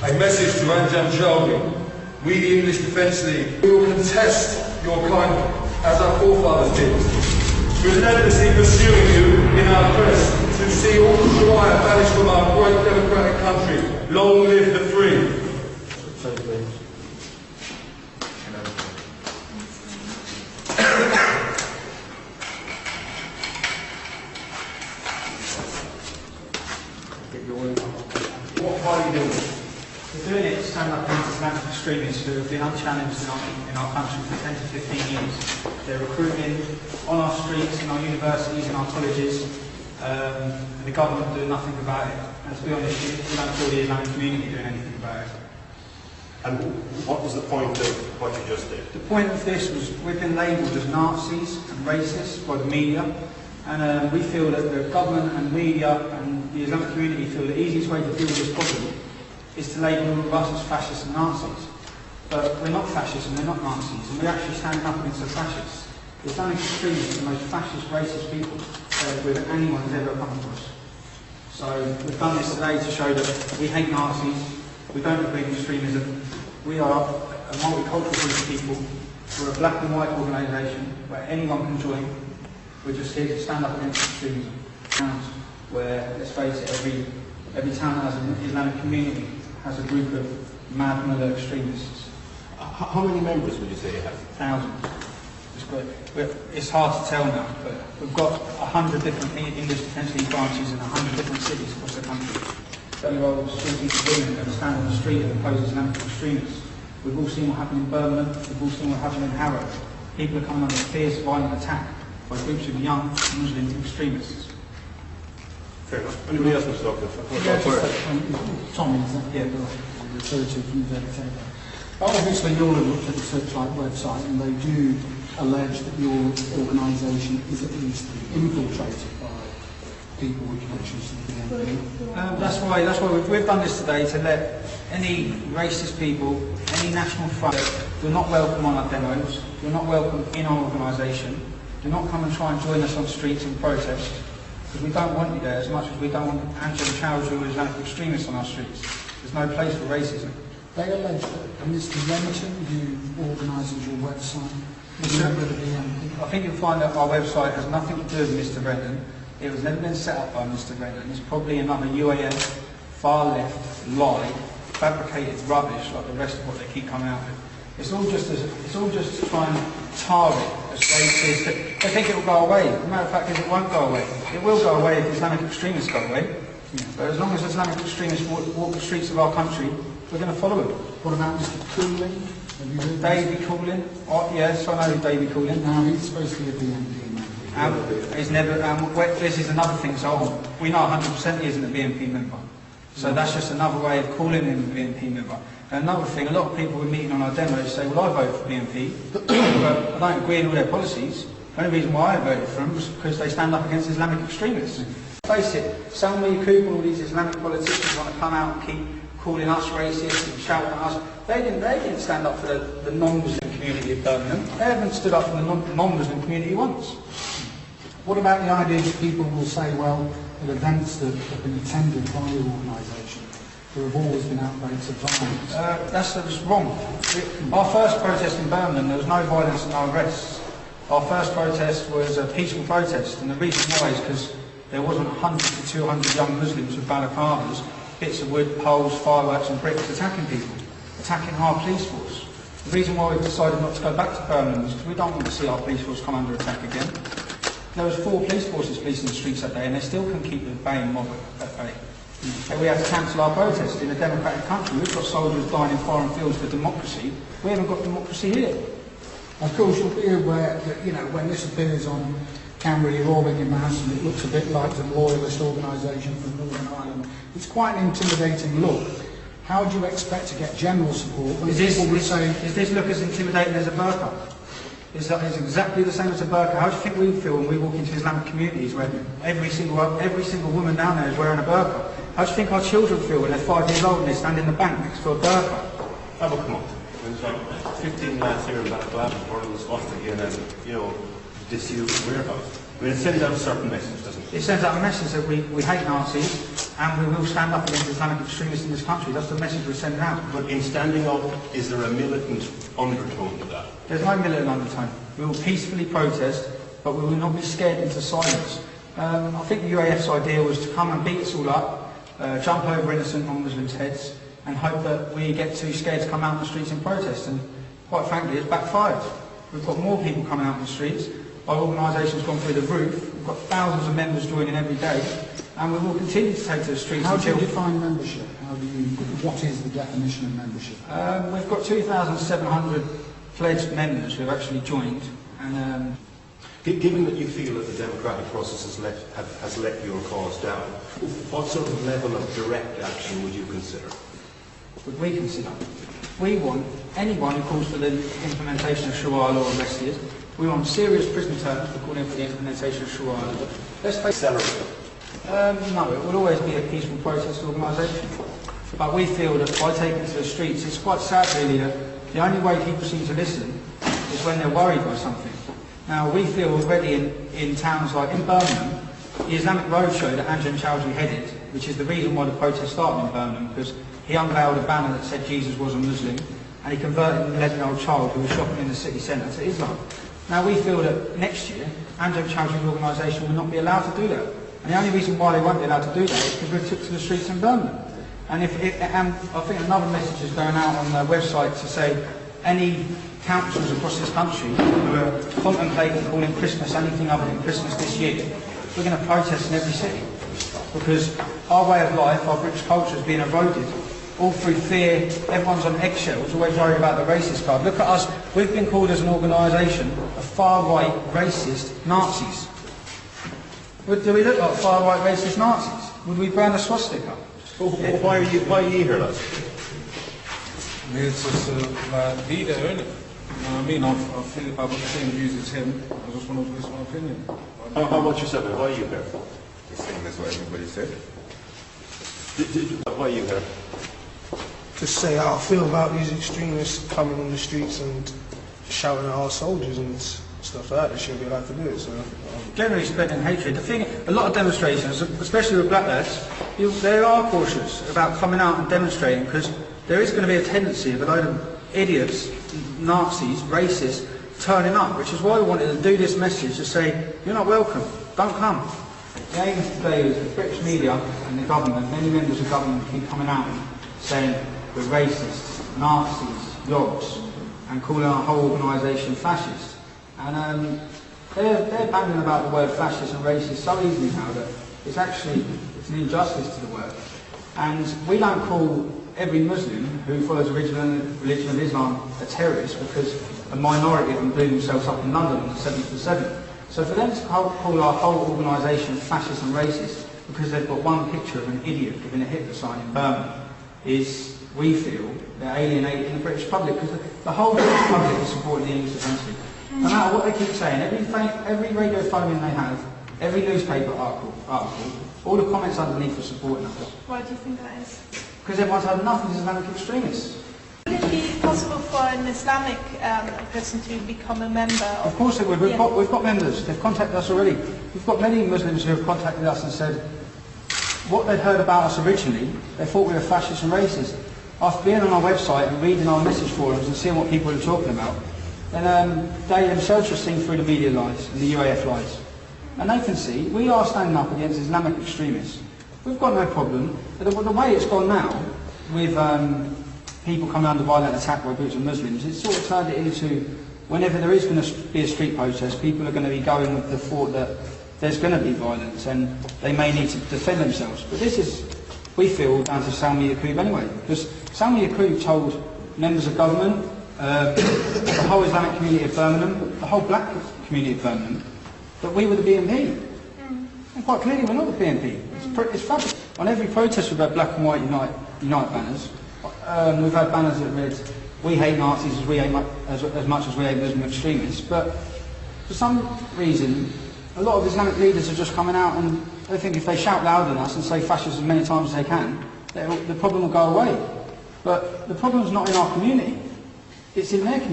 A message to Anjan Shelby. We, the English Defence League, we will contest your claim as our forefathers did, relentlessly pursuing you in our quest to see all Sharia banished from our great democratic country. Long live the free. What are you doing? We're doing it to stand up against Islamic extremists who have been unchallenged in our country for 10 to 15 years. They're recruiting on our streets, in our universities, in our colleges, and the government doing nothing about it. And to be honest, we don't feel the Islamic community doing anything about it. And what was the point of what you just did? The point of this was we've been labelled as Nazis and racists by the media, and we feel that the government and media and the Islamic community feel the easiest way to deal with this problem is to label all of us as fascists and Nazis. But we're not fascists and we're not Nazis, and we're actually standing up against the fascists. The Islamic extremists are the most fascist, racist people that anyone has ever come across. So we've done this today to show that we hate Nazis, we don't agree with extremism. We are a multicultural group of people. We're a black and white organisation where anyone can join. We're just here to stand up against extremism. Where, let's face it, every town that has an Islamic community has a group of mad mullah extremists. How many members would you say you have? Thousands. It's hard to tell now, but we've got 100 different English Defence League branches in 100 different cities across the country. 30-year-old street women that stand on the street and oppose Islamic extremists. We've all seen what happened in Birmingham, we've all seen what happened in Harrow. People are coming under fierce, violent attack by groups of young Muslim extremists. Fair enough. Anybody else wants to talk to Tommy, is that referred to from the table? Obviously, you all have looked at the Searchlight website, and they do allege that your organisation is at least infiltrated by people with connections to the BNP. That's why we've done this today, to let any racist people, any national front, you're not welcome on our demos, you're not welcome in our organisation, do not come and try and join us on streets and protest, because we don't want you there as much as we don't want Anjan Chowdhury or Islamic extremists on our streets. There's no place for racism. They allege that Mr. Remington, who organises your website, is a member of the BNP. I think you'll find that our website has nothing to do with Mr. Redden. It was never been set up by Mr. Redden. It's probably another UAF, far left lie, fabricated rubbish like the rest of what they keep coming out with. It's all just to try and target as racist. They think it will go away. The matter of fact is it won't go away. It will go away if Islamic extremists go away. Yeah. But as long as Islamic extremists walk the streets of our country, we're going to follow them. What about Mr. Cooling? Have you heard Davy Cooling? Oh, yes, I know Davy Cooling. Now, he's supposed to be a BNP member. He's never. This is another thing. So we know 100% he isn't a BNP member. So that's just another way of calling him a BNP member. And another thing, a lot of people were meeting on our demos say, well, I vote for BNP, but I don't agree with all their policies. The only reason why I voted for them was because they stand up against Islamic extremists. Face it, Salma Yaqub and all these Islamic politicians want to come out and keep calling us racist and shouting at us. They didn't stand up for the non-Muslim community of Birmingham. They haven't stood up for the non-Muslim community once. What about the idea that people will say, well, at events that have been attended by your organisation, there have always been outbreaks of violence? That's wrong. Our first protest in Birmingham, there was no violence and no arrests. Our first protest was a peaceful protest, and the reason why is because there wasn't 100 to 200 young Muslims with balaclavas, bits of wood, poles, fireworks and bricks attacking people, attacking our police force. The reason why we've decided not to go back to Birmingham is because we don't want to see our police force come under attack again. There was 4 police forces policing the streets that day, and they still can keep the baying mob at bay. And we had to cancel our protest in a democratic country. We've got soldiers dying in foreign fields for democracy. We haven't got democracy here. Of course, you'll be aware that, when this appears on camera, you're all in mass, and it looks a bit like the loyalist organisation from Northern Ireland. It's quite an intimidating look. How do you expect to get general support when people would say... Does this look as intimidating as a burqa? It's exactly the same as a burqa. How do you think we feel when we walk into Islamic communities where every single woman down there is wearing a burqa? How do you think our children feel when they're 5 years old and they stand in the bank next to a burqa? Oh, come on. There's like 15 lads here in Balaclava burning the swastika in a disused warehouse. I mean, it sends out a certain message, doesn't it? It sends out a message that we hate Nazis and we will stand up against Islamic extremists in this country. That's the message we're sending out. But in standing up, is there a militant undertone to that? There's no militant undertone. We will peacefully protest, but we will not be scared into silence. I think the UAF's idea was to come and beat us all up, jump over innocent non-Muslims' heads, and hope that we get too scared to come out in the streets and protest. And quite frankly, it's backfired. We've got more people coming out in the streets. Our organisation's gone through the roof. We've got thousands of members joining every day, and we will continue to take to the streets. How do you until... define membership? What is the definition of membership? We've got 2,700 pledged members who have actually joined, and Given that you feel that the democratic process has let your cause down, what sort of level of direct action would you consider? would we consider? We want anyone who calls for the implementation of Sharia law arrested. We want serious prison terms for calling for the implementation of Sharia law. Let's face it. No, it will always be a peaceful protest organisation. But we feel that by taking to the streets, it's quite sad really that the only way people seem to listen is when they're worried by something. Now we feel already in towns like in Birmingham, the Islamic Roadshow that Anjem Chowdhury headed, which is the reason why the protest started in Birmingham, because he unveiled a banner that said Jesus was a Muslim, and he converted an 11-year-old child who was shopping in the city centre to Islam. Now we feel that next year, Anjem Chowdhury's organisation will not be allowed to do that. And the only reason why they won't be allowed to do that is because we took to the streets in Birmingham. And I think another message is going out on their website to say any councils across this country who are contemplating calling Christmas anything other than Christmas this year, we're going to protest in every city. Because our way of life, our British culture is being eroded, all through fear. Everyone's on eggshells, always worried about the racist card. Look at us, we've been called as an organisation a far-right racist Nazis. Do we look like far-right racist Nazis? Would we brand a swastika? Well, why are you here, lads? I mean, it's just be there, isn't it? You know what I mean? I've got the same views as him. I just want to voice my opinion. How about yourself? Why are you here? The same as what everybody said. Why are you here? To say how I feel about these extremists coming on the streets and shouting at our soldiers and stuff like that. They shouldn't be allowed to do it. So, generally spreading hatred. The thing, a lot of demonstrations, especially with black lads, they are cautious about coming out and demonstrating because there is going to be a tendency of a load of idiots, Nazis, racists, turning up, which is why we wanted to do this message to say, you're not welcome, don't come. The aim today is the British media and the government, many members of government keep coming out and saying we're racists, Nazis, yobs, and calling our whole organisation fascist. And they're banging about the word fascist and racist so easily now that it's an injustice to the word. And we don't call every Muslim who follows the religion of Islam a terrorist because a minority of them blew themselves up in London on the 7th of the 7th. So for them to call our whole organisation fascist and racist because they've got one picture of an idiot giving a Hitler sign in Birmingham is, we feel, they're alienating the British public because the whole British public is supporting the English Defence League. No matter what they keep saying, every radio phone-in they have, every newspaper article, all the comments underneath are supporting us. Why do you think that is? Because everyone's had enough of these Islamic extremists. Would it be possible for an Islamic person to become a member? Of course it would. We've got members. They've contacted us already. We've got many Muslims who have contacted us and said what they'd heard about us originally, they thought we were fascist and racist. After being on our website and reading our message forums and seeing what people are talking about, and they themselves have seen through the media lies and the UAF lies. And they can see we are standing up against Islamic extremists. We've got no problem. But the way it's gone now, with people coming under violent attack by groups of Muslims, it's sort of turned it into, whenever there is going to be a street protest, people are going to be going with the thought that there's going to be violence and they may need to defend themselves. But this is, we feel, down to Salmi Yaqub anyway. Because Salmi Yaqub told members of government, the whole Islamic community of Birmingham, the whole black community of Birmingham, that we were the BNP. And quite clearly we're not the BNP. It's fabulous. On every protest we've had black and white unite banners. We've had banners that read, we hate Nazis as much as we hate Muslim extremists. But for some reason, a lot of Islamic leaders are just coming out and they think if they shout louder than us and say fascist as many times as they can, the problem will go away. But the problem's not in our community. It's in their community.